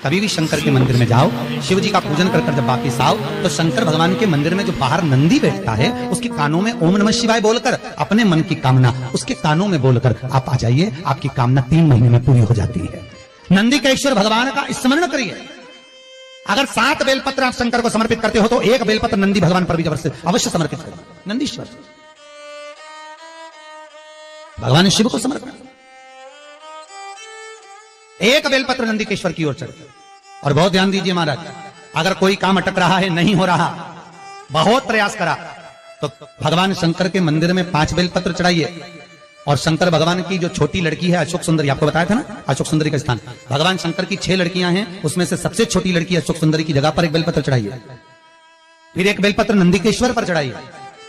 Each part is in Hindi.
कभी भी शंकर के मंदिर में जाओ, शिव जी का पूजन कर जब वापिस आओ तो शंकर भगवान के मंदिर में जो बाहर नंदी बैठता है उसके कानों में ओम नमः शिवाय बोलकर अपने मन की कामना उसके कानों में बोलकर आप आ जाइए, आपकी कामना 3 महीने में पूरी हो जाती है। नंदी के ईश्वर भगवान का स्मरण करिए। अगर 7 बेलपत्र आप शंकर को समर्पित करते हो तो 1 बेलपत्र नंदी भगवान पर भी अवश्य समर्पित करिए। नंदीश्वर भगवान शिव को समर्पित, 1 बेलपत्र नंदीकेश्वर की ओर चढ़े। और बहुत ध्यान दीजिए महाराज, अगर कोई काम अटक रहा है, नहीं हो रहा, बहुत प्रयास करा, तो भगवान शंकर के मंदिर में 5 बेलपत्र चढ़ाइए। और शंकर भगवान की जो छोटी लड़की है अशोक सुंदरी, आपको बताया था ना अशोक सुंदरी का स्थान, भगवान शंकर की 6 लड़कियां हैं, उसमें से सबसे छोटी लड़की अशोक सुंदरी की जगह पर 1 बेलपत्र चढ़ाइए। फिर 1 बेलपत्र नंदीकेश्वर पर चढ़ाइए।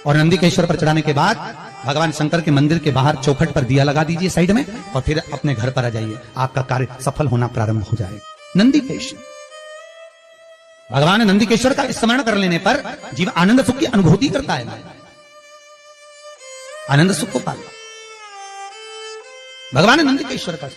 और नंदीकेश्वर पर चढ़ाने के बाद भगवान शंकर के मंदिर के बाहर चौखट पर दिया लगा दीजिए साइड में, और फिर अपने घर पर आ जाइए, आपका कार्य सफल होना प्रारंभ हो जाए। नंदीकेश्वर भगवान नंदीकेश्वर का स्मरण कर लेने पर जीव आनंद सुख की अनुभूति करता है, आनंद सुख को पाता। भगवान नंदीकेश्वर का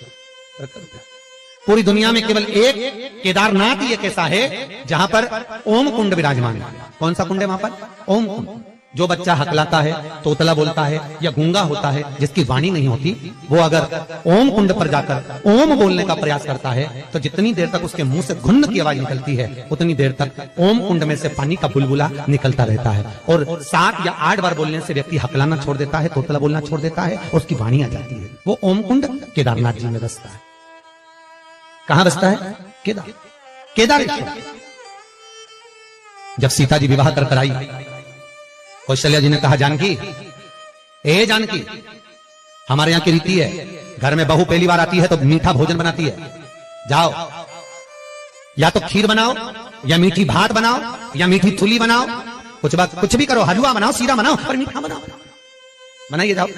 पूरी दुनिया में केवल एक केदारनाथ ही एक ऐसा है जहां पर ओम कुंड विराजमान है। कौन सा कुंड है वहां पर? ओम कुंड। जो बच्चा हकलाता है, तोतला बोलता है या गूंगा होता है, जिसकी वाणी नहीं होती, वो अगर ओम कुंड पर जाकर ओम बोलने का प्रयास करता है तो जितनी देर तक उसके मुंह से घुन्न की आवाज निकलती है उतनी देर तक ओम कुंड में से पानी का बुलबुला निकलता रहता है। और 7 या 8 बार बोलने से व्यक्ति हकलाना छोड़ देता है, तोतला बोलना छोड़ देता है, उसकी वाणी आ जाती है। वो ओम कुंड केदारनाथ जी में बसता है। कहां बसता है? केदारेश्वर। जब सीता जी विवाह कर आई, कौशल्या जी ने कहा, जानकी, ए जानकी, हमारे यहां की रीति है, घर में बहू पहली बार आती है तो मीठा भोजन बनाती है। जाओ, या तो खीर बनाओ, या मीठी भात बनाओ, या मीठी थुली बनाओ, कुछ भी करो, हलवा बनाओ, सीरा बनाओ, और मीठा बनाओ, बनाइए। जाओ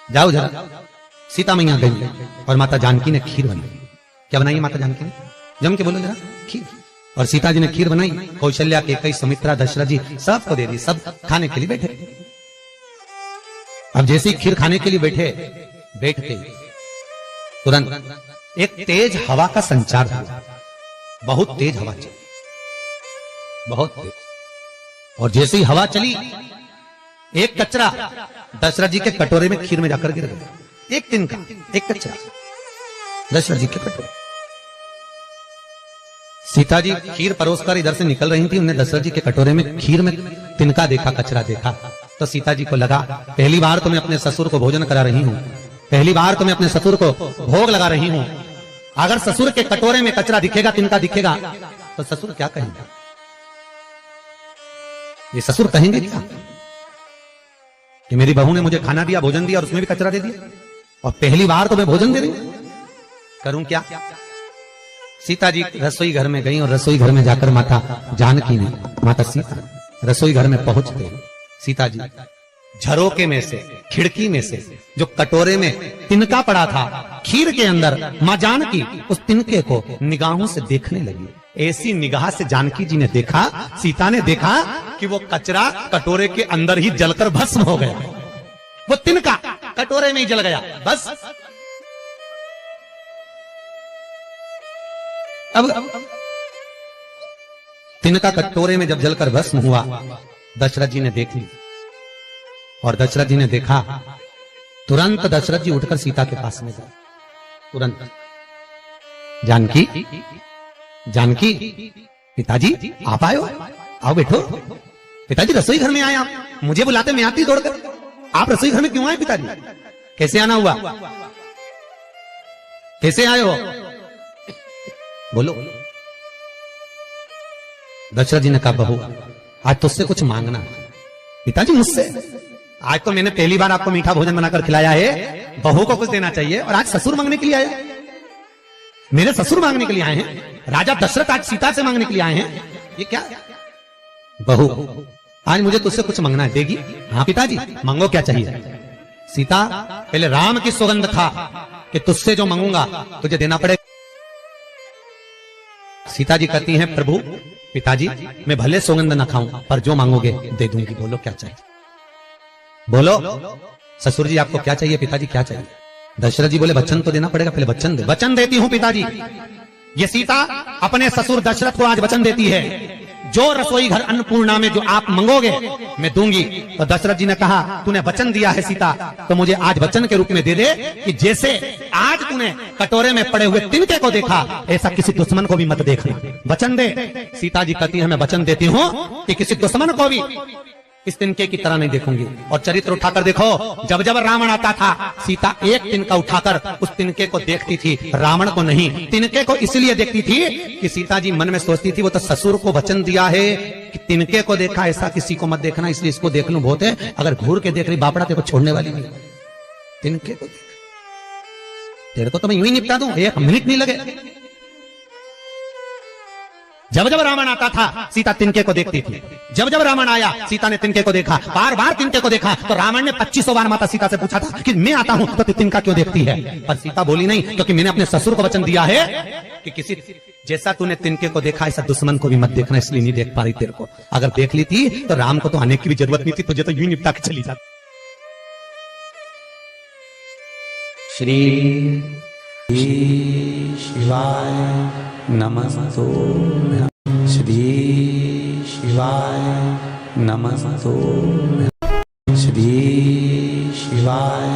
जाओ जरा। सीता मैया गई और माता जानकी ने खीर बनाई। क्या बनाई माता जानकी ने? जम के बोलो जरा। खीर। और सीता जी ने खीर बनाई, कौशल्या, कैकेयी, सुमित्रा, दशरथ जी सबको दे दी। सब खाने के लिए बैठे। अब जैसे ही खीर खाने के लिए बैठते तुरंत एक तेज हवा का संचार हुआ। बहुत तेज हवा चली, बहुत तेज। और जैसे ही हवा चली, एक कचरा दशरथ जी के कटोरे में खीर में जाकर गिर गया। एक तिनका, एक कचरा दशरथ जी के कटोरे। सीता जी खीर परोसकर इधर से निकल रही थी, उन्हें दशरथ जी के कटोरे में खीर में तिनका देखा, कचरा देखा। तो सीता जी को लगा, पहली बार तो मैं अपने ससुर को भोजन करा रही हूं, पहली बार तो मैं अपने ससुर को भोग लगा रही हूं। अगर ससुर के कटोरे में कचरा दिखेगा, तिनका दिखेगा, तो ससुर क्या कहेंगे? ये ससुर कहेंगे क्या कि मेरी बहू ने मुझे खाना दिया, भोजन दिया और उसमें भी कचरा दे दिया, और पहली बार तो मैं भोजन दे रही हूं, करूं क्या? सीता जी रसोई घर में गई और रसोई घर में जाकर माता जानकी ने, माता सीता रसोई घर में पहुंचते सीता जी झरोके में से, खिड़की में से जो कटोरे में तिनका पड़ा था खीर के अंदर, मां जानकी उस तिनके को निगाहों से देखने लगी। ऐसी निगाह से जानकी जी ने देखा, सीता ने देखा कि वो कचरा कटोरे के अंदर ही जलकर भस्म हो गया। वो तिनका कटोरे में ही जल गया, बस। अब तिनका कटोरे में जब जलकर भस्म हुआ, दशरथ जी ने देख ली। और दशरथ जी ने देखा, तुरंत दशरथ जी उठकर सीता के पास में गए। तुरंत, जानकी, जानकी, पिताजी आप आए हो, आओ बैठो। पिताजी रसोई घर में आए आप, मुझे बुलाते मैं आती दौड़कर, आप रसोई घर में क्यों आए पिताजी? कैसे आना हुआ? कैसे आए हो? बोलो। दशरथ जी ने कहा, बहू आज तुझसे कुछ मांगना है। पिताजी मुझसे? आज तो मैंने पहली बार आपको मीठा भोजन बनाकर खिलाया है, बहू को कुछ देना चाहिए, और आज ससुर मांगने के लिए आए? मेरे ससुर मांगने के लिए आए हैं, राजा दशरथ आज सीता से मांगने के लिए आए हैं, ये क्या? बहू आज मुझे तुझसे कुछ मांगना है, देगी? हाँ पिताजी, मांगो, क्या चाहिए? सीता, पहले राम की सौगंध खा कि तुझसे जो मांगूंगा तुझे देना पड़ेगा। सीता जी कहती हैं, प्रभु पिताजी मैं भले सौगंध न खाऊं पर जो मांगोगे दे दूंगी, बोलो क्या चाहिए? बोलो ससुर जी आपको क्या चाहिए? पिताजी क्या चाहिए? दशरथ जी बोले वचन तो देना पड़ेगा, पहले वचन दे। वचन देती हूं पिताजी। ये सीता अपने ससुर दशरथ को आज वचन देती है, जो रसोई घर अन्नपूर्णा में जो आप मंगोगे मैं दूंगी। तो दशरथ जी ने कहा तूने वचन दिया है सीता, तो मुझे आज वचन के रूप में दे दे कि जैसे आज तूने कटोरे में पड़े हुए तिनके को देखा, ऐसा किसी दुश्मन को भी मत देखना। वचन दे। सीता जी कहती है मैं वचन देती हूं कि किसी दुश्मन को भी इस तिनके की तरह नहीं देखूंगी। और चरित्र उठाकर देखो, जब जब रावण आता था सीता एक तिनका उठाकर उस तिनके को देखती थी, रावण को नहीं। तिनके को इसलिए देखती थी कि सीता जी मन में सोचती थी वो तो ससुर को वचन दिया है कि तिनके को देखा, ऐसा किसी को मत देखना, इसलिए इसको देख लूं बहुत है। अगर घूर के देख रही बापड़ा तेरे को छोड़ने वाली नहीं, तिनके को देख, तेरे को तो मैं यूं ही निपटा दूं, एक मिनट नहीं लगे। जब जब रावण आता था सीता तिनके को देखती थी। जब जब रावण आया सीता ने तिनके को देखा, बार बार तिनके को देखा। तो रावण ने 2500 बार माता सीता से पूछा था कि मैं आता हूं तो तिनका क्यों देखती है, पर सीता बोली नहीं, क्योंकि मैंने अपने ससुर को वचन दिया है कि किसी जैसा तूने तिनके को देखा ऐसा दुश्मन को भी मत देखना, इसलिए नहीं देख पा रही तेरे को। अगर देख ली थी तो राम को तो आने की भी जरूरत नहीं थी, तुझे तो यूं निपटा के चली जाती। श्री शिवाय नमस्तो, श्री शिवाय नमस्तो, श्री शिवाय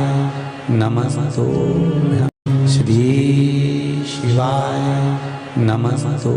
नमस्तो, श्री शिवाय नमस्तो।